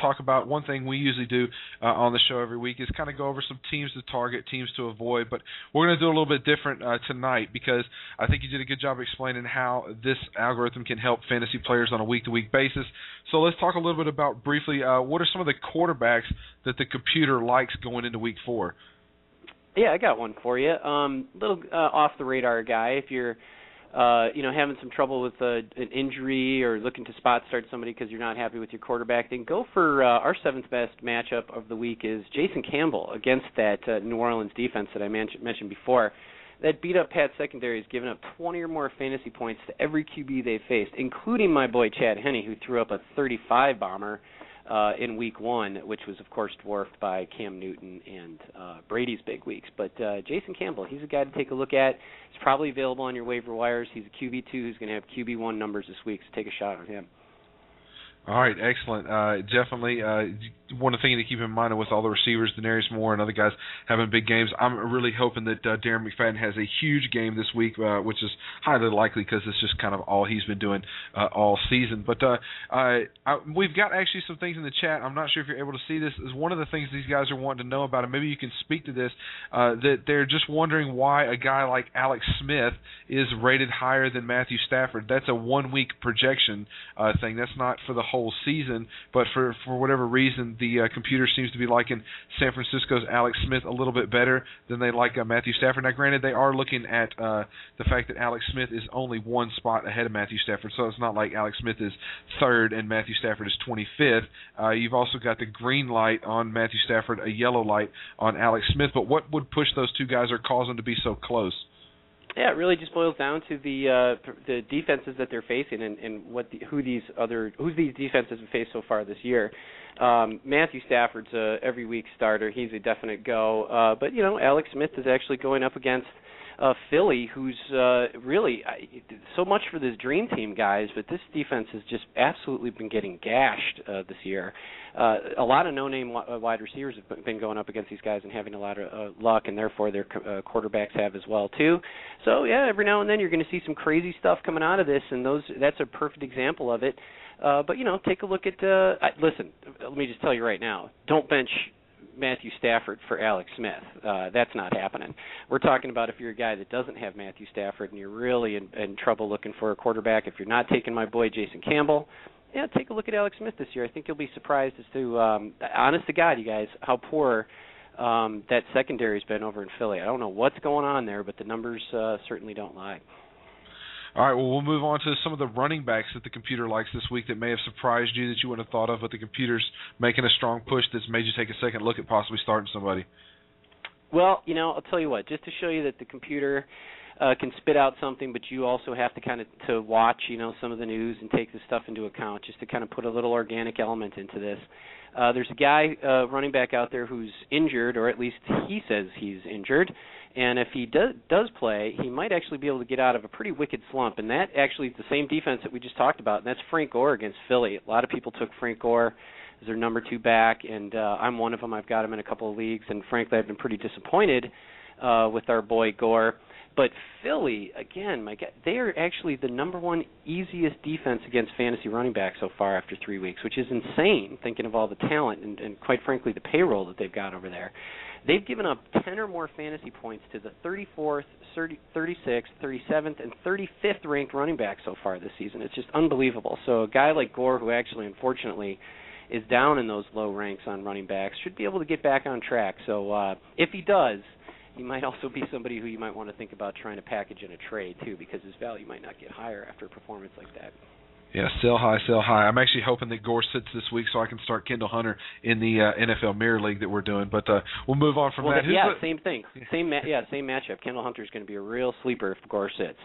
talk about one thing we usually do on the show every week is kind of go over some teams to target, teams to avoid. But we're going to do a little bit different tonight because I think you did a good job explaining how this algorithm can help fantasy players on a week-to-week basis. So let's talk a little bit about briefly what are some of the quarterbacks that the computer likes going into Week 4? Yeah, I got one for you. Little off the radar guy. If you're having some trouble with an injury or looking to spot start somebody because you're not happy with your quarterback, then go for our seventh best matchup of the week is Jason Campbell against that New Orleans defense that I mentioned before. That beat-up Pat secondary has given up 20 or more fantasy points to every QB they faced, including my boy Chad Henne, who threw up a 35-bomber in Week 1, which was, of course, dwarfed by Cam Newton and Brady's big weeks. But Jason Campbell, he's a guy to take a look at. He's probably available on your waiver wires. He's a QB2 who's going to have QB1 numbers this week, so take a shot on him. All right, excellent. Definitely one thing to keep in mind with all the receivers, Denarius Moore and other guys having big games. I'm really hoping that Darren McFadden has a huge game this week, which is highly likely because it's just kind of all he's been doing all season. But we've got actually some things in the chat. I'm not sure if you're able to see this. Is one of the things these guys are wanting to know about, and maybe you can speak to this, that they're just wondering why a guy like Alex Smith is rated higher than Matthew Stafford. That's a one-week projection thing. That's not for the whole season, but for whatever reason, the computer seems to be liking San Francisco's Alex Smith a little bit better than they like Matthew Stafford. Now, granted, they are looking at the fact that Alex Smith is only one spot ahead of Matthew Stafford, so it's not like Alex Smith is third and Matthew Stafford is 25th. You've also got the green light on Matthew Stafford, a yellow light on Alex Smith, but what would push those two guys or cause them to be so close? Yeah, it really just boils down to the defenses that they're facing and who these defenses have faced so far this year. Matthew Stafford's a every week starter. He's a definite go. But Alex Smith is actually going up against Philly, who's really so much for this dream team, guys. But this defense has just absolutely been getting gashed this year. A lot of no-name wide receivers have been going up against these guys and having a lot of luck, and therefore their quarterbacks have as well too. So yeah, every now and then you're going to see some crazy stuff coming out of this, and that's a perfect example of it. But take a look at. Listen, let me just tell you right now: don't bench Matthew Stafford for Alex Smith. That's not happening. We're talking about if you're a guy that doesn't have Matthew Stafford and you're really in trouble looking for a quarterback. If you're not taking my boy Jason Campbell, yeah, take a look at Alex Smith this year. I think you'll be surprised as to, honest to God, you guys, how poor that secondary's been over in Philly. I don't know what's going on there, but the numbers certainly don't lie. All right, well, we'll move on to some of the running backs that the computer likes this week that may have surprised you that you wouldn't have thought of, but the computer's making a strong push that's made you take a second look at possibly starting somebody. Well, I'll tell you what, just to show you that the computer can spit out something, but you also have to kind of to watch, some of the news and take this stuff into account just to kind of put a little organic element into this. There's a guy, running back out there who's injured, or at least he says he's injured, and if he does play, he might actually be able to get out of a pretty wicked slump, and that actually is the same defense that we just talked about, and that's Frank Gore against Philly. A lot of people took Frank Gore as their number 2 back, and I'm one of them. I've got him in a couple of leagues, and frankly, I've been pretty disappointed with our boy Gore. But Philly, again, they are actually the number 1 easiest defense against fantasy running backs so far after 3 weeks, which is insane, thinking of all the talent and quite frankly, the payroll that they've got over there. They've given up 10 or more fantasy points to the 34th, 36th, 37th, and 35th ranked running backs so far this season. It's just unbelievable. So a guy like Gore, who actually, unfortunately, is down in those low ranks on running backs, should be able to get back on track. So if he does, he might also be somebody who you might want to think about trying to package in a trade, too, because his value might not get higher after a performance like that. Yeah, sell high, sell high. I'm actually hoping that Gore sits this week so I can start Kendall Hunter in the NFL Mirror League that we're doing. But we'll move on from that. Same thing. Same matchup. Kendall Hunter is going to be a real sleeper if Gore sits.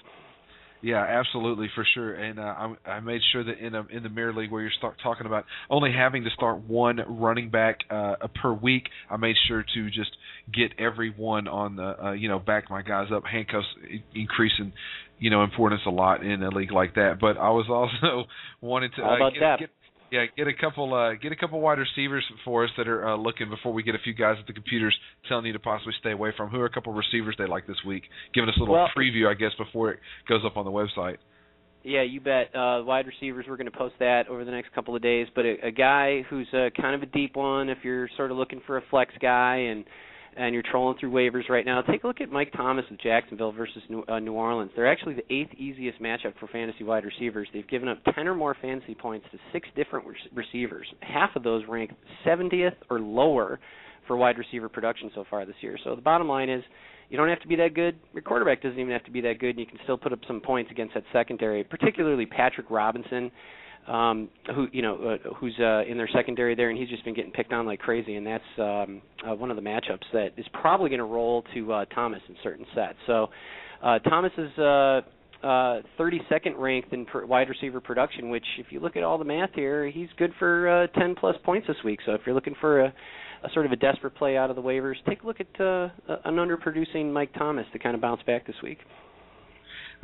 Yeah, absolutely, for sure. And I made sure that in the Mirror League where you're talking about only having to start one running back per week, I made sure to just get everyone on the back my guys up. Handcuffs increasing importance a lot in a league like that. But I was also wanting to get a couple wide receivers for us that are looking before we get a few guys that the computer's telling you to possibly stay away from. Who are a couple of receivers they like this week? Giving us a little preview, I guess, before it goes up on the website. Yeah, you bet. Wide receivers, we're going to post that over the next couple of days. But a guy who's kind of a deep one, if you're sort of looking for a flex guy and you're trolling through waivers right now, take a look at Mike Thomas with Jacksonville versus New Orleans. They're actually the 8th easiest matchup for fantasy wide receivers. They've given up 10 or more fantasy points to 6 different receivers. Half of those ranked 70th or lower for wide receiver production so far this year. So the bottom line is, you don't have to be that good. Your quarterback doesn't even have to be that good, and you can still put up some points against that secondary, particularly Patrick Robinson, who's in their secondary there, and he's just been getting picked on like crazy, and that's one of the matchups that is probably going to roll to Thomas in certain sets. So Thomas is 32nd ranked in wide receiver production, which if you look at all the math here, he's good for 10-plus points this week. So if you're looking for a sort of a desperate play out of the waivers, take a look at an underproducing Mike Thomas to kind of bounce back this week.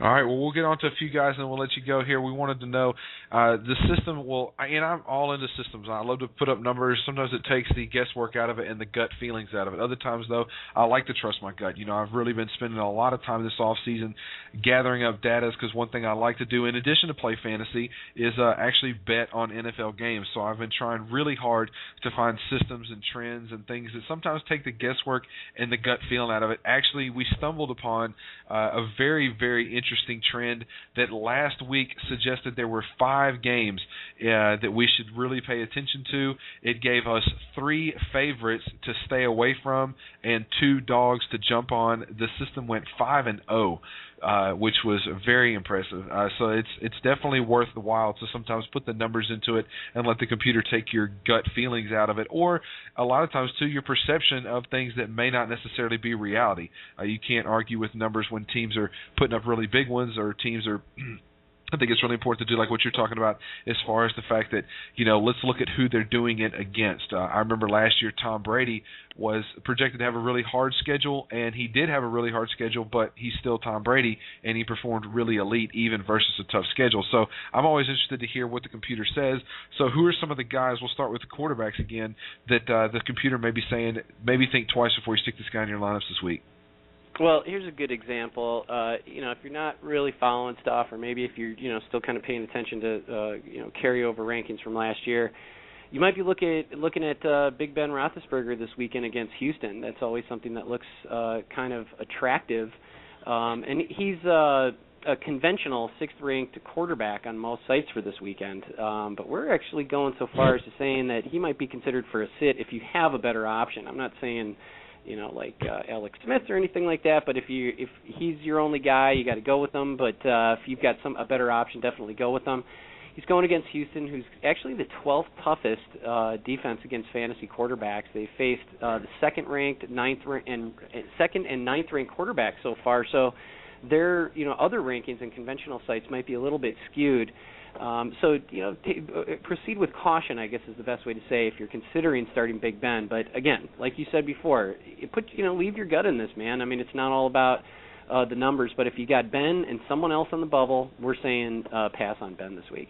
All right, well, we'll get on to a few guys, and we'll let you go here. We wanted to know the system and I'm all into systems. I love to put up numbers. Sometimes it takes the guesswork out of it and the gut feelings out of it. Other times, though, I like to trust my gut. I've really been spending a lot of time this offseason gathering up data because one thing I like to do, in addition to play fantasy, is actually bet on NFL games. So I've been trying really hard to find systems and trends and things that sometimes take the guesswork and the gut feeling out of it. Actually, we stumbled upon a very, very interesting trend that last week suggested there were 5 games that we should really pay attention to. It gave us 3 favorites to stay away from and 2 dogs to jump on. The system went 5-0. Which was very impressive. So it's definitely worth the while to sometimes put the numbers into it and let the computer take your gut feelings out of it, or a lot of times too your perception of things that may not necessarily be reality. You can't argue with numbers when teams are putting up really big ones or teams are I think it's really important to do like what you're talking about as far as the fact that, let's look at who they're doing it against. I remember last year Tom Brady was projected to have a really hard schedule, and he did have a really hard schedule, but he's still Tom Brady, and he performed really elite even versus a tough schedule. So I'm always interested to hear what the computer says. So who are some of the guys, we'll start with the quarterbacks again, that the computer may be saying, maybe think twice before you stick this guy in your lineups this week? Well, here's a good example. If you're not really following stuff, or maybe if you're, still kind of paying attention to, carryover rankings from last year, you might be looking at Big Ben Roethlisberger this weekend against Houston. That's always something that looks kind of attractive. And he's a conventional 6th-ranked quarterback on most sites for this weekend. But we're actually going so far as to saying that he might be considered for a sit if you have a better option. I'm not saying like Alex Smith or anything like that. But if he's your only guy, you got to go with him. But if you've got a better option, definitely go with him. He's going against Houston, who's actually the 12th toughest defense against fantasy quarterbacks. They faced the second-ranked, second and ninth-ranked quarterbacks so far. So their other rankings and conventional sites might be a little bit skewed. Proceed with caution, I guess, is the best way to say if you're considering starting Big Ben. But again, like you said before, leave your gut in this, man. I mean, it's not all about the numbers, but if you got Ben and someone else on the bubble, we're saying pass on Ben this week.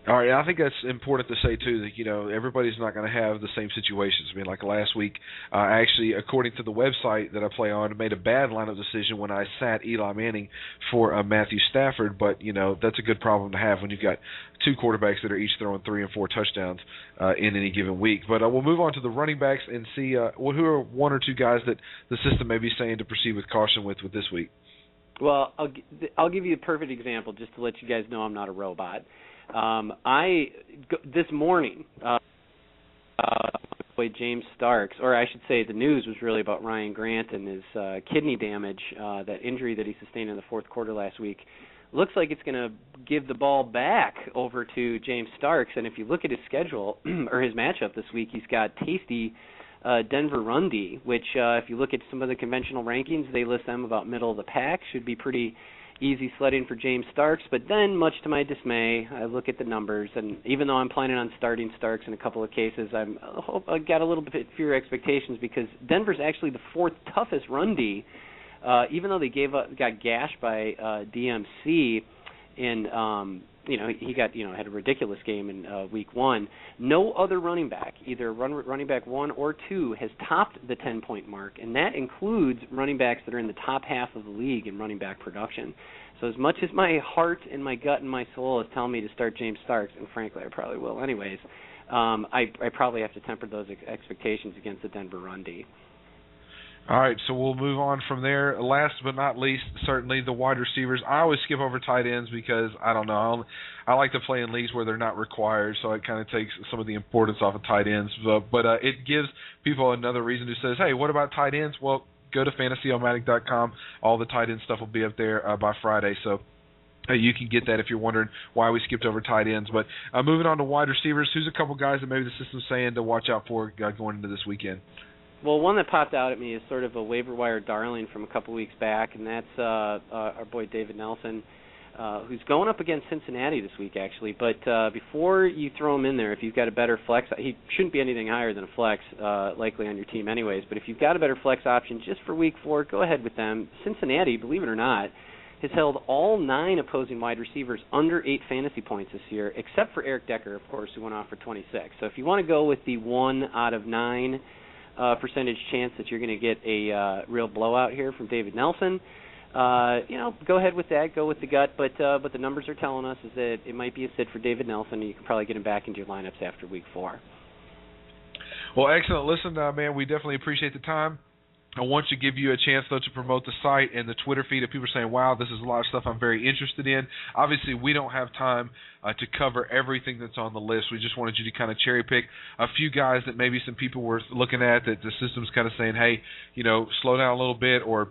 All right, I think that's important to say, too, that, everybody's not going to have the same situations. I mean, like last week, actually, according to the website that I play on, I made a bad lineup decision when I sat Eli Manning for Matthew Stafford, but, that's a good problem to have when you've got 2 quarterbacks that are each throwing 3 and 4 touchdowns in any given week. But we'll move on to the running backs and see who are 1 or 2 guys that the system may be saying to proceed with caution with this week. Well, I'll give you a perfect example just to let you guys know I'm not a robot. This morning, James Starks, or I should say the news was really about Ryan Grant and his kidney damage, that injury that he sustained in the fourth quarter last week. Looks like it's going to give the ball back over to James Starks, and if you look at his schedule, or his matchup this week, he's got tasty Denver Run D, which if you look at some of the conventional rankings, they list them about middle of the pack, should be pretty easy sledding for James Starks. But then, much to my dismay, I look at the numbers, and even though I'm planning on starting Starks in a couple of cases, I got a little bit fewer expectations because Denver's actually the 4th toughest run D, even though they got gashed by DMC in he got had a ridiculous game in week 1. No other running back, either running back 1 or 2, has topped the 10-point mark, and that includes running backs that are in the top half of the league in running back production. So as much as my heart and my gut and my soul is telling me to start James Starks, and frankly I probably will anyways, I probably have to temper those expectations against the Denver run D. All right, so we'll move on from there. Last but not least, certainly the wide receivers. I always skip over tight ends because, I don't know, I like to play in leagues where they're not required, so it kind of takes some of the importance off of tight ends. But it gives people another reason who says, hey, what about tight ends? Well, go to fantasyomatic.com. All the tight end stuff will be up there by Friday, so you can get that if you're wondering why we skipped over tight ends. But moving on to wide receivers, who's a couple guys that maybe the system's saying to watch out for going into this weekend? Well, one that popped out at me is sort of a waiver wire darling from a couple weeks back, and that's our boy David Nelson, who's going up against Cincinnati this week, actually. But before you throw him in there, if you've got a better flex, he shouldn't be anything higher than a flex, likely on your team anyways. But if you've got a better flex option just for week 4, go ahead with them. Cincinnati, believe it or not, has held all 9 opposing wide receivers under 8 fantasy points this year, except for Eric Decker, of course, who went off for 26. So if you want to go with the 1 out of 9 percentage chance that you're going to get a real blowout here from David Nelson, go ahead with that. Go with the gut. But the numbers are telling us is that it might be a sit for David Nelson, and you can probably get him back into your lineups after week 4. Well, excellent. Listen, man, we definitely appreciate the time. I want to give you a chance, though, to promote the site and the Twitter feed. If people are saying, wow, this is a lot of stuff I'm very interested in. Obviously, we don't have time to cover everything that's on the list. We just wanted you to kind of cherry pick a few guys that maybe some people were looking at that the system's kind of saying, hey, slow down a little bit, or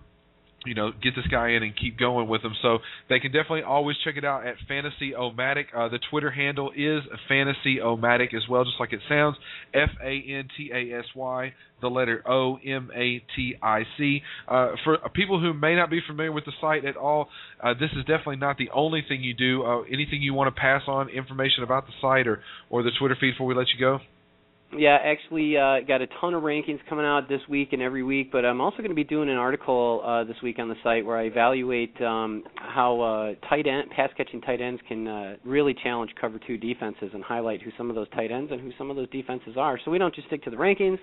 get this guy in and keep going with him. So they can definitely always check it out at fantasyomatic. The Twitter handle is fantasyomatic as well, just like it sounds, FANTASY, the letter OMATIC. For people who may not be familiar with the site at all, this is definitely not the only thing you do. Anything you want to pass on, information about the site or the Twitter feed before we let you go? Yeah, actually got a ton of rankings coming out this week and every week, but I'm also going to be doing an article this week on the site where I evaluate how pass-catching tight ends can really challenge cover 2 defenses and highlight who some of those tight ends and who some of those defenses are. So we don't just stick to the rankings.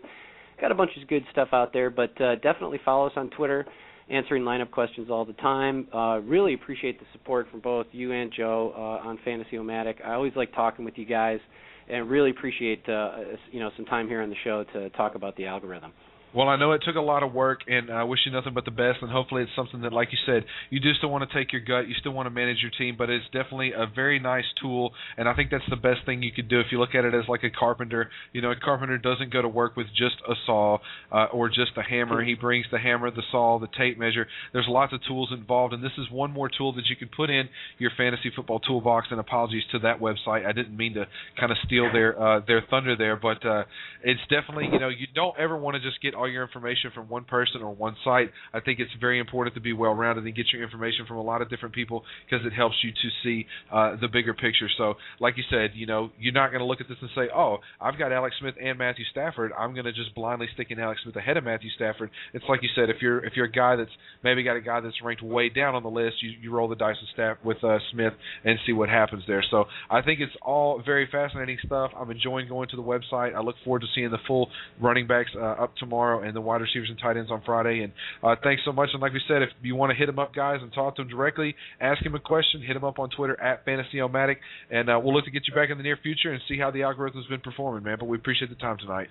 Got a bunch of good stuff out there, but definitely follow us on Twitter, answering lineup questions all the time. Really appreciate the support from both you and Joe on Fantasyomatic. I always like talking with you guys, and really appreciate some time here on the show to talk about the algorithm. Well, I know it took a lot of work, and I wish you nothing but the best, and hopefully it's something that, like you said, you do still want to take your gut, you still want to manage your team, but it's definitely a very nice tool, and I think that's the best thing you could do if you look at it as like a carpenter. A carpenter doesn't go to work with just a saw or just a hammer. He brings the hammer, the saw, the tape measure. There's lots of tools involved, and this is one more tool that you can put in your fantasy football toolbox, and apologies to that website. I didn't mean to kind of steal their thunder there, but it's definitely, you don't ever want to just get all your information from one person or one site. I think it's very important to be well-rounded and get your information from a lot of different people because it helps you to see the bigger picture. So, like you said, you're not going to look at this and say, oh, I've got Alex Smith and Matthew Stafford. I'm going to just blindly stick in Alex Smith ahead of Matthew Stafford. It's like you said, if you're a guy that's maybe got a guy that's ranked way down on the list, you roll the dice with Smith and see what happens there. So I think it's all very fascinating stuff. I'm enjoying going to the website. I look forward to seeing the full running backs up tomorrow and the wide receivers and tight ends on Friday. And thanks so much. And like we said, if you want to hit them up, guys, and talk to them directly, ask him a question, hit him up on Twitter at fantasyomatic, and we'll look to get you back in the near future and see how the algorithm's been performing, man. But we appreciate the time tonight.